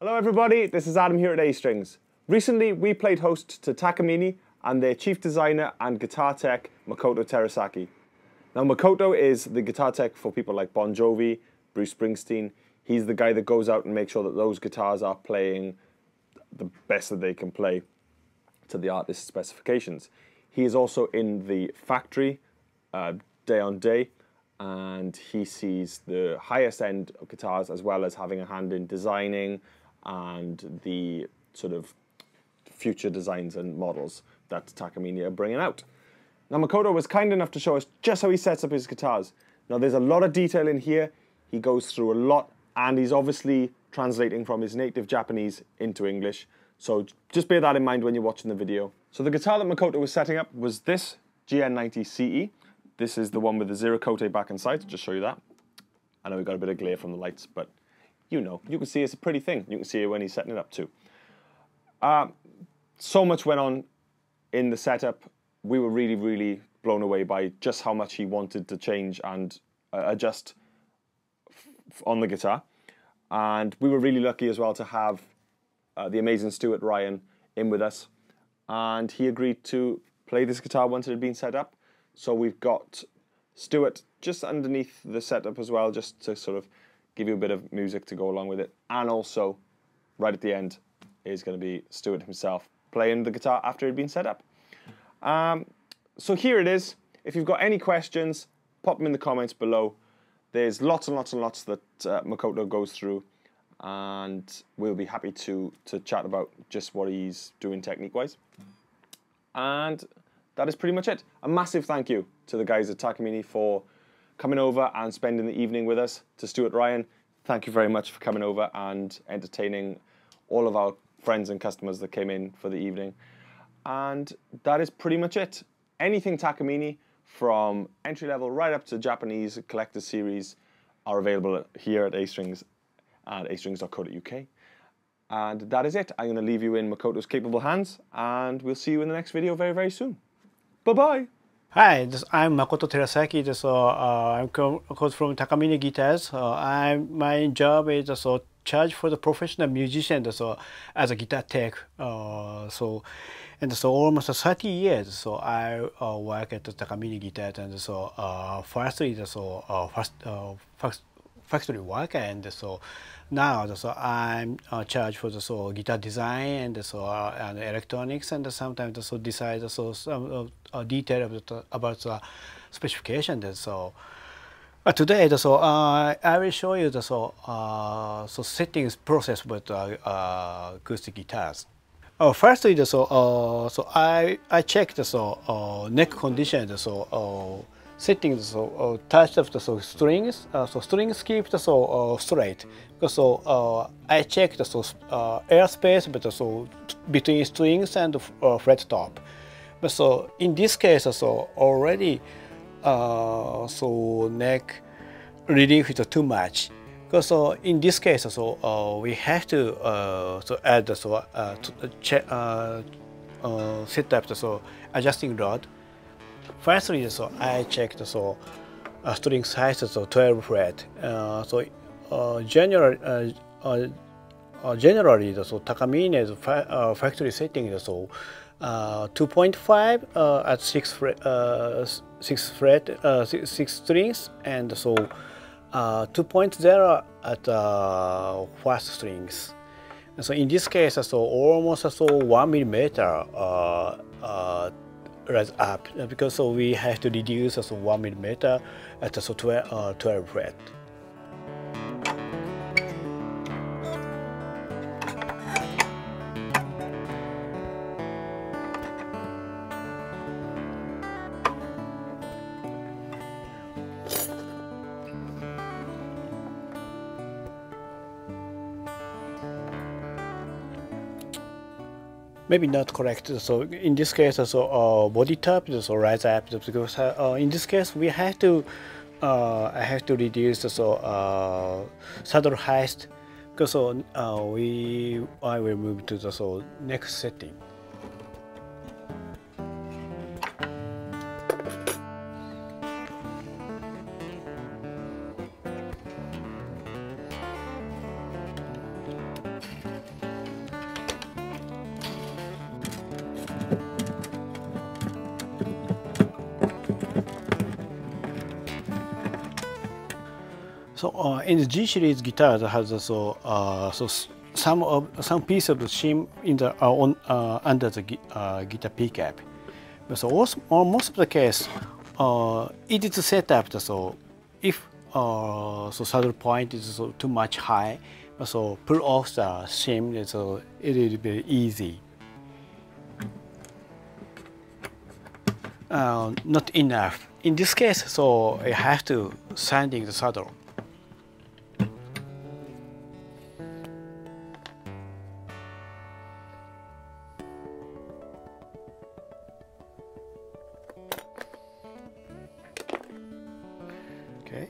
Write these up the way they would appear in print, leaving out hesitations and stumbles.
Hello everybody, this is Adam here at A Strings. Recently we played host to Takamine and their chief designer and guitar tech Makoto Terasaki. Now Makoto is the guitar tech for people like Bon Jovi, Bruce Springsteen. He's the guy that goes out and makes sure that those guitars are playing the best that they can play to the artist's specifications. He is also in the factory day on day, and he sees the highest end of guitars as well as having a hand in designing and the sort of future designs and models that Takamine are bringing out. Now Makoto was kind enough to show us just how he sets up his guitars. Now there's a lot of detail in here, he goes through a lot, and he's obviously translating from his native Japanese into English, so just bear that in mind when you're watching the video. So the guitar that Makoto was setting up was this GN90 CE. This is the one with the zero cote back and sides, just show you that. I know we got a bit of glare from the lights, but you know, you can see it's a pretty thing. You can see it when he's setting it up too. So much went on in the setup. We were really, really blown away by just how much he wanted to change and adjust on the guitar. And we were really lucky as well to have the amazing Stuart Ryan in with us. And he agreed to play this guitar once it had been set up. So we've got Stuart just underneath the setup as well, just to sort of give you a bit of music to go along with it. And also, right at the end, is going to be Stuart himself playing the guitar after it had been set up. So here it is. If you've got any questions, pop them in the comments below. There's lots and lots and lots that Makoto goes through, and we'll be happy to chat about just what he's doing technique-wise. And that is pretty much it. A massive thank you to the guys at Takamine for coming over and spending the evening with us. To Stuart Ryan, thank you very much for coming over and entertaining all of our friends and customers that came in for the evening. And that is pretty much it. Anything Takamine, from entry level right up to Japanese collector series, are available here at A Strings at astrings.co.uk. And that is it. I'm going to leave you in Makoto's capable hands, and we'll see you in the next video very, very soon. Bye-bye. Hi, I'm Makoto Terasaki. I'm from Takamine Guitars. My job is charge for the professional musician as a guitar tech. So almost 30 years. So I work at the Takamine Guitars, and firstly factory worker, and now I'm charged for the guitar design and electronics, and sometimes decide some detail about the specification. Today I will show you the settings process with acoustic guitars. Firstly, I check the neck condition, settings, touch of the strings, strings keep the straight, because I check the airspace between strings and fret top. But in this case, already neck relief is too much. Because in this case, we have to add the set up the adjusting rod. Firstly, I check the string size, 12 fret. Generally, the Takamine's factory setting is 2.5 at 6 strings, and 2.0 at first strings. So in this case, almost 1 millimeter rise up, because we have to reduce 1 millimeter at 12 fret. Maybe not correct. So in this case, body top rise up, because in this case we have to I have to reduce saddle height, because I will move to the next setting. So in the G series guitar that has some piece of the shim in the under the guitar pickup. So also, on most of the case, it is set up so if saddle point is too much high, so pull off the shim, so it will be easy. Not enough. In this case, so I have to sanding the saddle. Okay.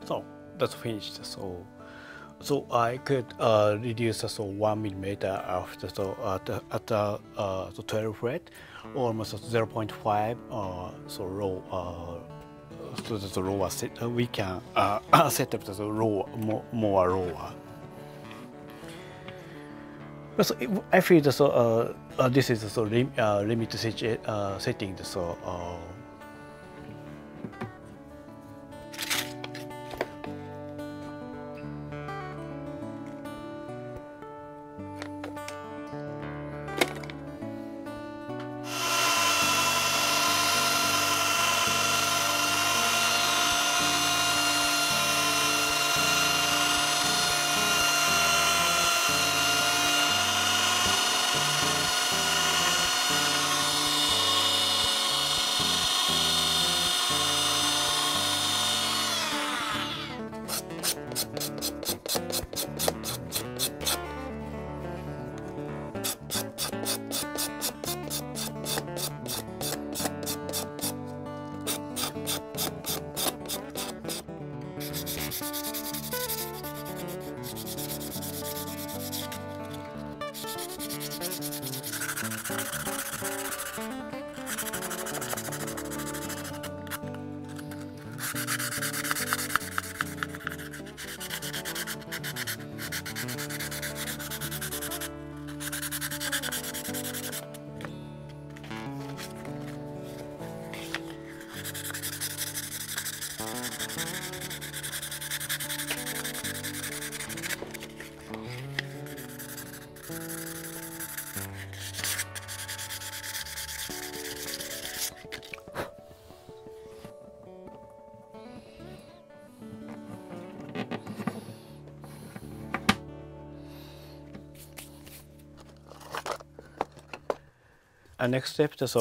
So that's finished. So I could reduce the 1 millimeter of the at the 12 fret, almost 0.5 so low. So the lower set we can set up the lower more lower. So I feel this is limit setting. Next step is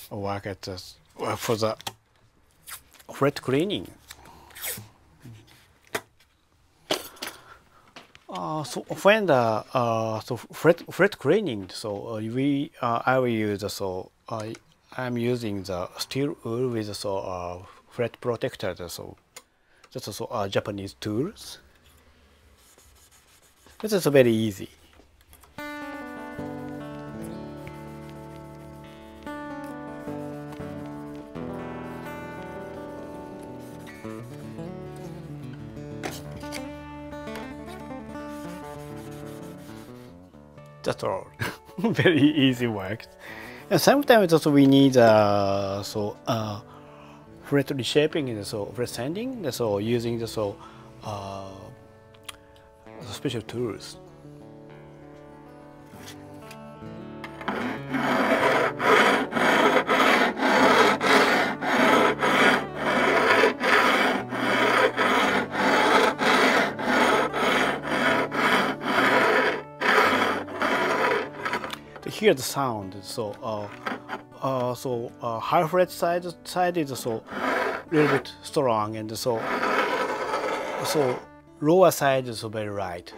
work at for the fret cleaning. So when the fret cleaning, I will use I'm using the steel wool with fret protector. So that's also Japanese tools. This is very easy. That's all. Very easy work. And sometimes also we need fret reshaping and fret sanding. So using the special tools. hear the sound. So high fret side is so little bit strong, and so lower side is very light.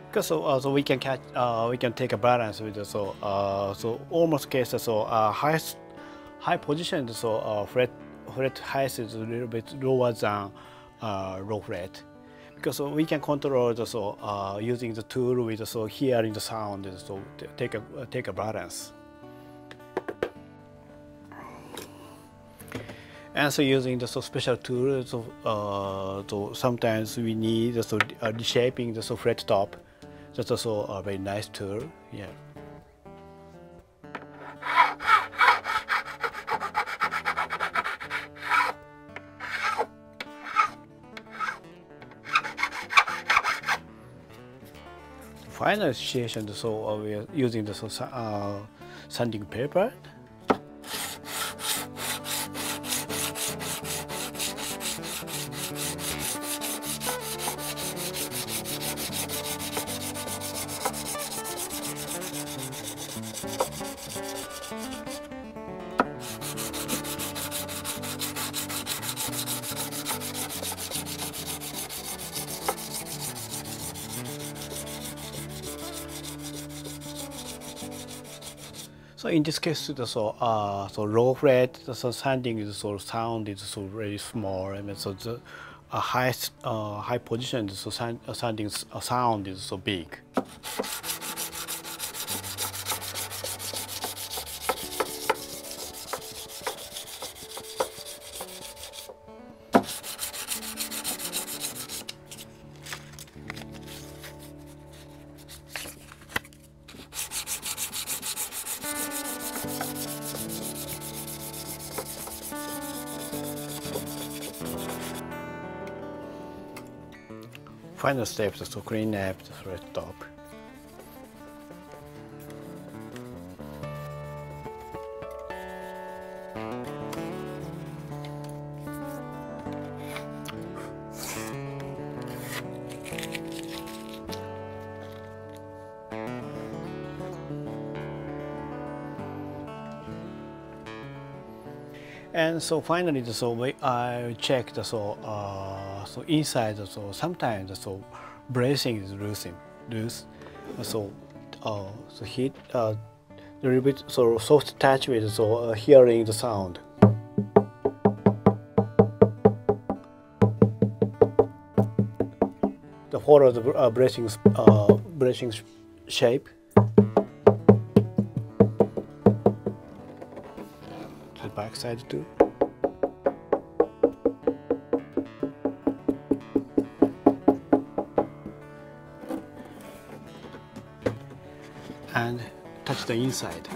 Because so we can catch we can take a balance with the so almost case high position, so fret height is a little bit lower than low fret, because we can control the using the tool with the hearing the sound, so take a balance. And so using the special tools, so sometimes we need the reshaping the fret top. That's also a very nice tool. Yeah. Final situation, so we are using the sanding paper. So in this case, so low fret, the sanding is sound is very small, and so the high position, so sanding sound is so big. Final step is to clean up the fret top. And so finally, I check the inside. So sometimes the bracing is loose. So hit a little bit soft touch with hearing the sound. The follow the bracing shape. Back side too. And touch the inside.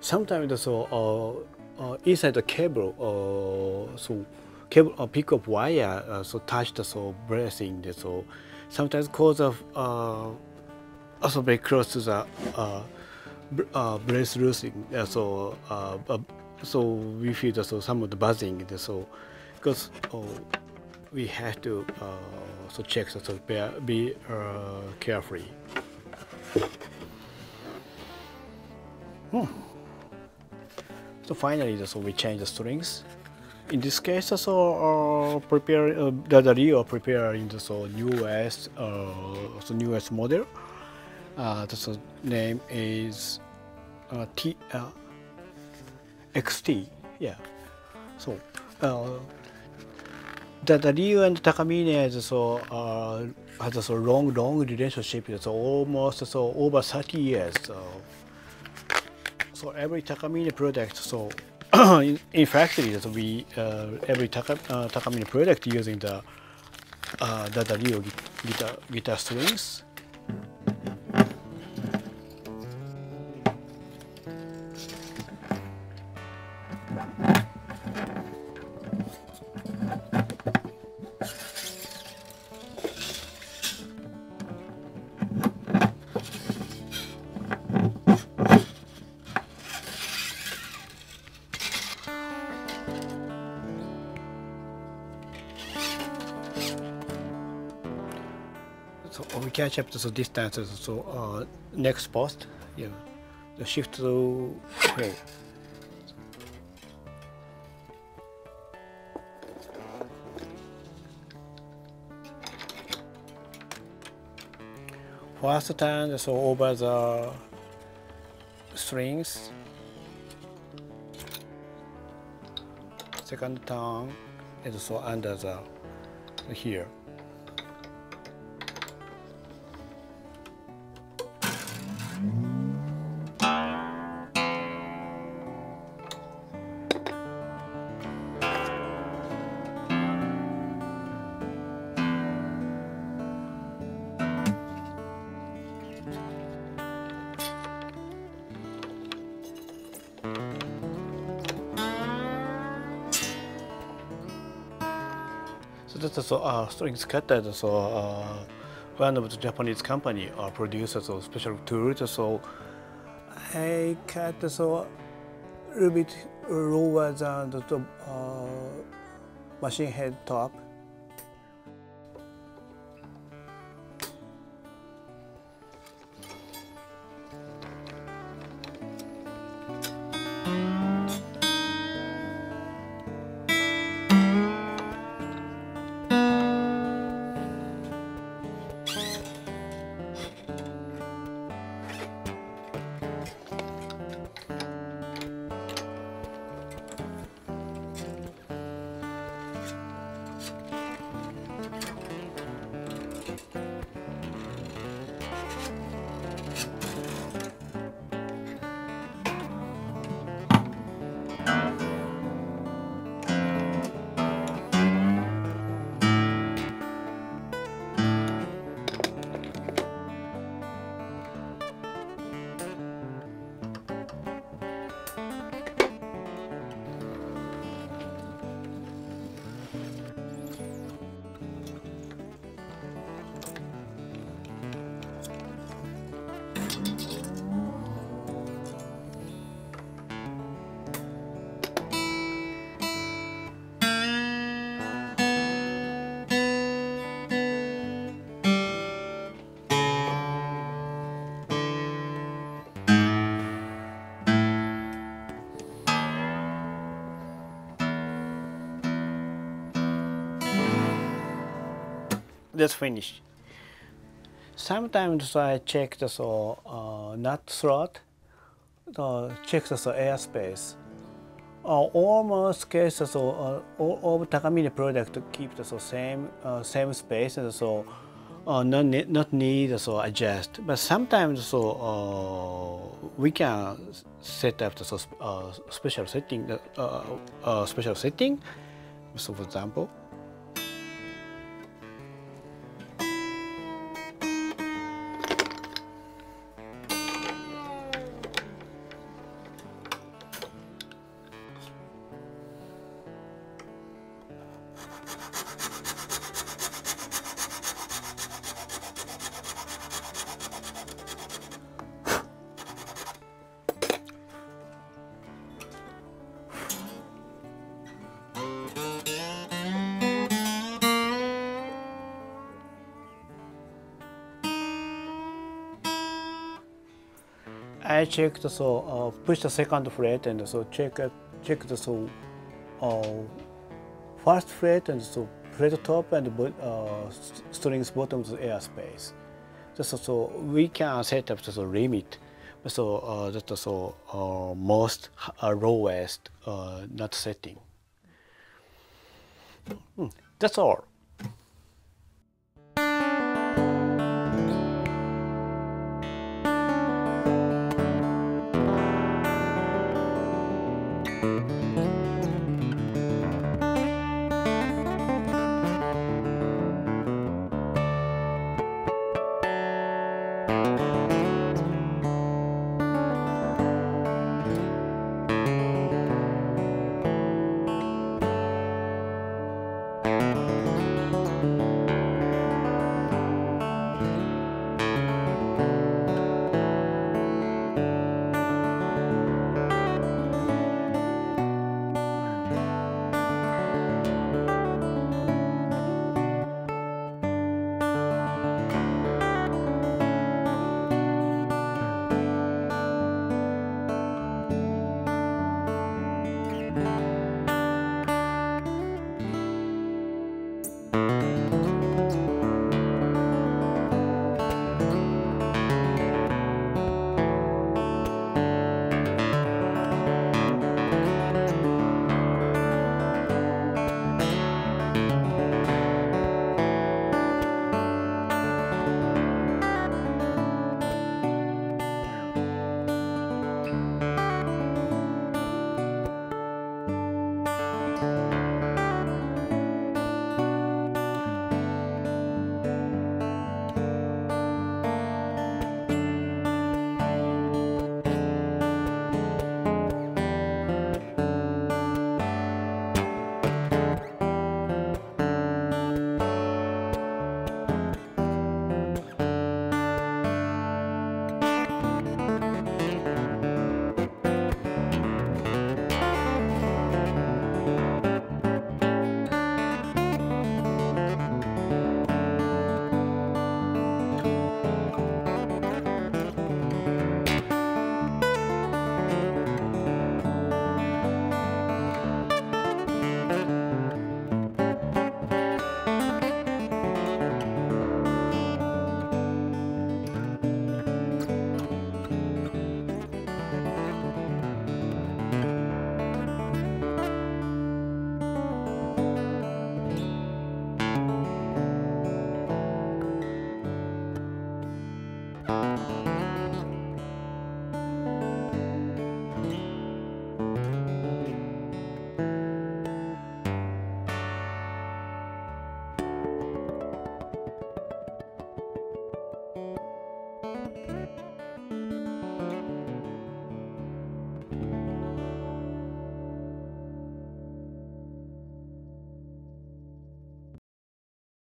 Sometimes inside the cable, cable pick up wire touch the bracing, so sometimes cause of also very close to the brace loosening, so we feel some of the buzzing, because we have to check, be carefully. So finally, we change the strings. In this case, prepare the Rio preparing the newest model. The name is XT. Yeah. So the Rio and Takamine has a long relationship. It's almost over 30 years. So every Takamine product, in factory, we every Takamine product using the Rio guitar strings. So we can check the distance. So next post, yeah, the shift to play. First turn, so over the strings. Second turn is so under the here. So that's so strings cutter. So one of the Japanese company produces a special tool. So I cut so a little bit lower than the machine head top. That's finished. Sometimes I check the nut slot, check the airspace. Almost cases all of Takamine product keep the same space, and so not need so adjust. But sometimes we can set up the special setting. Special setting. So for example. I check the push the second fret and check the first fret and fret top and strings bottom to airspace. So we can set up the limit. So that's the most lowest nut setting. That's all.